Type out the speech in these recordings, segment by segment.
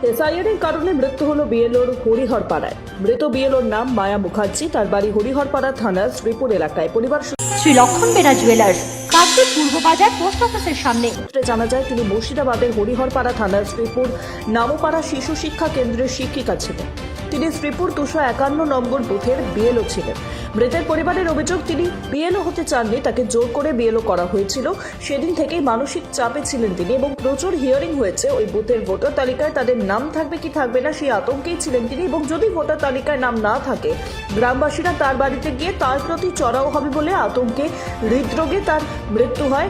SIR এর কারণে মৃত্যু হলো বিএলওর হরিহরপাড়ায়। মৃত বিএলওর নাম মায়া মুখার্জি। তার বাড়ি হরিহরপাড়া থানার শ্রীপুর এলাকায়। পরিবার শ্রী লক্ষণ বেরা জুয়েলার্স, কাকদ্বীপ পূর্ব বাজার পোস্ট অফিসের সামনে। সূত্রে জানা যায় তিনি মুর্শিদাবাদের হরিহরপাড়া থানার শ্রীপুর নামপাড়া শিশু শিক্ষা কেন্দ্রের শিক্ষিকা ছিলেন। তিনি শ্রীপুর 251 নম্বর বুথের বিএলও ছিলেন। মৃতের পরিবারের অভিযোগ, তিনি বিএলও হতে চাননি, তাকে জোর করে বিএলও করা হয়েছিল। সেদিন থেকেই মানসিক চাপে ছিলেন তিনি এবং প্রচুর হিয়ারিং হয়েছে। ওই বুথের ভোটার তালিকায় তাদের নাম থাকবে কি থাকবে না সেই আতঙ্কেই ছিলেন তিনি, এবং যদি ভোটার তালিকায় নাম না থাকে গ্রামবাসীরা তার বাড়িতে গিয়ে তার প্রতি চড়াও হবে বলে আতঙ্কে হৃদরোগে তার মৃত্যু হয়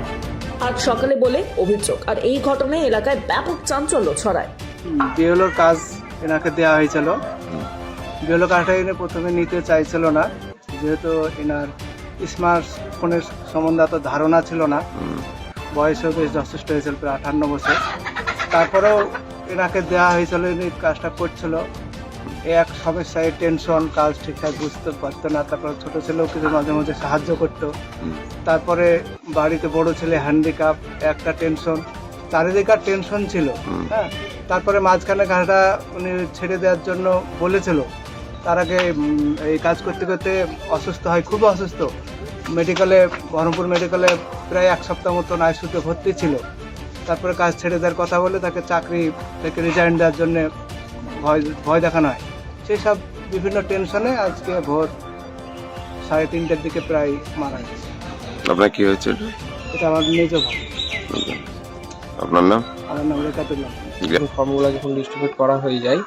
আজ সকালে বলে অভিযোগ। আর এই ঘটনায় এলাকায় ব্যাপক চাঞ্চল্য ছড়ায়। বিএলওর কাজ এনাকে দেওয়া হয়েছিল। বিএলও কাজটা এনে প্রথমে নিতে চাইছিল না, যেহেতু এনার স্মার্টফোনের সম্বন্ধে এত ধারণা ছিল না। বয়সও বেশ যথেষ্ট হয়েছিল, প্রায় 58 বছর। তারপরেও এনাকে দেওয়া হয়েছিল, ইনি কাজটা করছিল। এক সমস্যায় টেনশন, কাজ ঠিকঠাক বুঝতে পারতো না। তারপর ছোটো ছেলেও কিছু মাঝে মাঝে সাহায্য করতো। তারপরে বাড়িতে বড় ছেলে হ্যান্ডিক্যাপ, একটা টেনশন, চারিদিকার টেনশন ছিল। হ্যাঁ, তারপরে মাঝখানে কাজটা উনি ছেড়ে দেওয়ার জন্য বলেছিল। তার আগে এই কাজ করতে করতে অসুস্থ হয়, খুব অসুস্থ। মেডিকেলে, বহরমপুর মেডিকেলে প্রায় 1 সপ্তাহ মতন আইসিইউতে ভর্তি ছিল। তারপরে কাজ ছেড়ে দেওয়ার কথা বলে তাকে চাকরি থেকে রিজাইন দেওয়ার জন্য ভয় দেখানো হয়। সেই সব বিভিন্ন টেনশনে আজকে ভোর 3:30টার দিকে প্রায় মারা গেছে। আপনার কি হয়েছে? এটা আমার নিজ ভাই। আপনার নাম? আমার নাম রেখাতুল্লাহ। ফর্মগুলো যখন ডিস্ট্রিবিউট করা হয়ে যায়,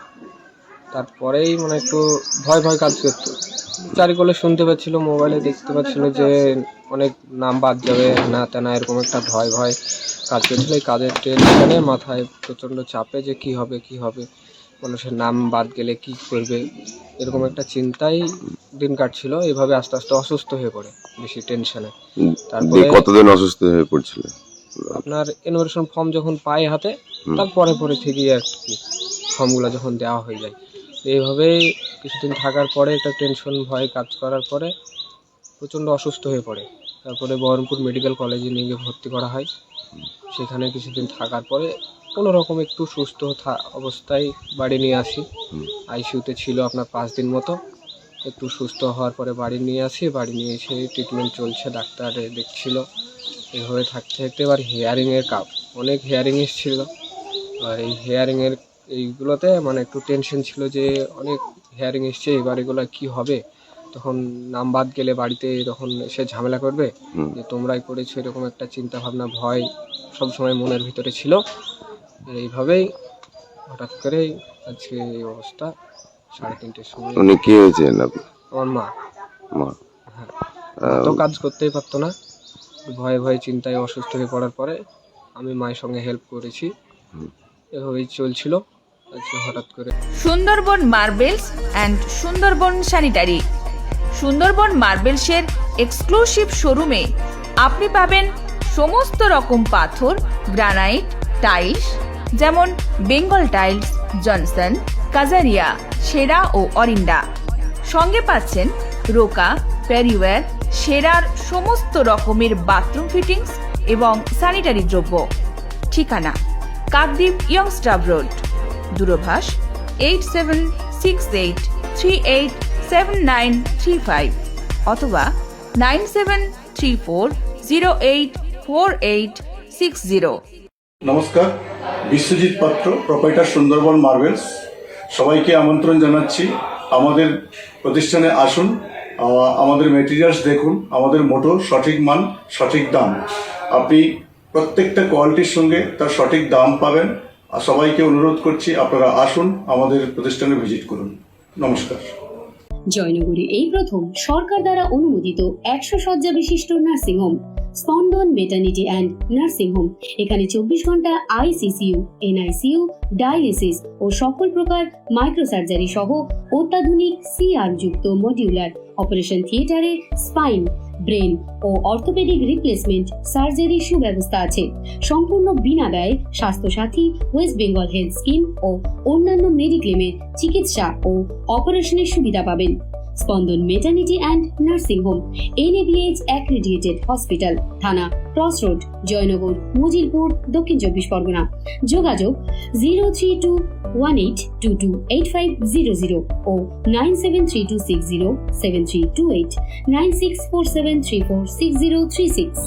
তারপরেই মানে একটু ভয় ভয় কাজ করতো। চারিকলে শুনতে পাচ্ছিল, মোবাইলে দেখতে পাচ্ছিল যে অনেক নাম বাদ যাবে, না তেনা, এরকম একটা ভয় ভয় কাজ করছিল। এই কাজের টেনশনে মাথায় প্রচণ্ড চাপে যে কি হবে, মানুষের নাম বাদ গেলে কি করবে, এরকম একটা চিন্তাই দিন কাটছিল। এইভাবে আস্তে আস্তে অসুস্থ হয়ে পড়ে, বেশি টেনশনে। তারপরে কতদিন অসুস্থ হয়ে পড়ছিল? আপনার এনুমারেশন ফর্ম যখন পায় হাতে, তারপরে থেকেই আর কি ফর্মগুলো যখন দেওয়া হয়ে যায়। এইভাবেই কিছুদিন থাকার পরে একটা টেনশন ভয় কাজ করার পরে প্রচণ্ড অসুস্থ হয়ে পড়ে। তারপরে বহরমপুর মেডিকেল কলেজে নিয়ে গিয়ে ভর্তি করা হয়। সেখানে কিছুদিন থাকার পরে কোনো রকম একটু সুস্থ অবস্থায় বাড়ি নিয়ে আসি। আইসিইউতে ছিল আপনার 5 দিন মতো। একটু সুস্থ হওয়ার পরে বাড়ি নিয়ে আসি। বাড়ি নিয়ে এসে ট্রিটমেন্ট চলছে, ডাক্তার দেখছিল। এভাবে থাকতে থাকতে এবার হিয়ারিংয়ের অনেক হিয়ারিং এসেছিল। আর এই হিয়ারিংয়ের এইগুলোতে মানে একটু টেনশন ছিল যে অনেক হিয়ারিং এসছে, এবার এগুলো কী হবে। তখন নাম বাদ গেলে বাড়িতে তখন এসে ঝামেলা করবে যে তোমরাই করেছো, এরকম একটা চিন্তা ভাবনা, ভয় সবসময় মনের ভিতরে ছিল। এইভাবেই হঠাৎ করে আজকে এই অবস্থা। 3:30টার সময়। উনি কি হয়েছেন? আমার মা। হ্যাঁ, তো কাজ করতেই পারতো না, ভয়ে ভয়ে চিন্তায় অসুস্থ হয়ে পড়ার পরে আমি মায়ের সঙ্গে হেল্প করেছি। এভাবেই চলছিল। আজকে হঠাৎ করে Sundarban marbles and Sundarban sanitary. Sundarban মার্বেলসের এক্সক্লুসিভ শোরুমে আপনি পাবেন সমস্ত রকম পাথর, গ্রানাইট, টাইলস, যেমন বেঙ্গল টাইলস, জনসন, কাজারিয়া, সেরা ও অরিন্ডা। সঙ্গে পাচ্ছেন রোকা, প্যারিওয়্যার, সেরার সমস্ত রকমের বাথরুম ফিটিংস এবং স্যানিটারি দ্রব্য। ঠিকানা কাকদ্বীপ ইয়ংস্টার রোড, দূরভাষ 8768387935 অথবা 9734084860। নমস্কার, বিশ্বজিৎ পাত্র, প্রোপাইটার সুন্দরবন মার্বেলস। সবাইকে আমন্ত্রণ জানাচ্ছি আমাদের প্রতিষ্ঠানে আসুন, আমাদের মেটেরিয়ালস দেখুন। আমাদের মোটো সঠিক মান, সঠিক দাম। আপনি প্রত্যেকটা কোয়ালিটির সঙ্গে তার সঠিক দাম পাবেন। আর সবাইকে অনুরোধ করছি আপনারা আসুন, আমাদের প্রতিষ্ঠানে ভিজিট করুন। নমস্কার। জয়নগরে এই প্রথম সরকার দ্বারা অনুমোদিত 100 শয্যা বিশিষ্ট নার্সিংহোম স্পন্দন মেটার্নিটি অ্যান্ড নার্সিং হোম। এখানে 24 ঘন্টা আইসিসিইউ, এনআইসিইউ, ডায়ালিসিস ও সকল প্রকার মাইক্রোসার্জারি সহ অত্যাধুনিক সিআর যুক্ত মডিউলার অপারেশন থিয়েটারে স্পাইন, ব্রেন ও অর্থোপেডিক রিপ্লেসমেন্ট সার্জারির সুব্যবস্থা আছে। সম্পূর্ণ বিনা ব্যয়ে Swasthya Sathi, West Bengal health scheme ও অন্যান্য মেডিক্লেমের চিকিৎসা ও অপারেশনের সুবিধা পাবেন। Spandan maternity and nursing home, NABH accredited hospital, থানা ক্রসরোড, জয়নগর, মজিলপুর, দক্ষিণ 24 পরগনা। যোগাযোগ 03218228500 ও 9732607328, 9647346036।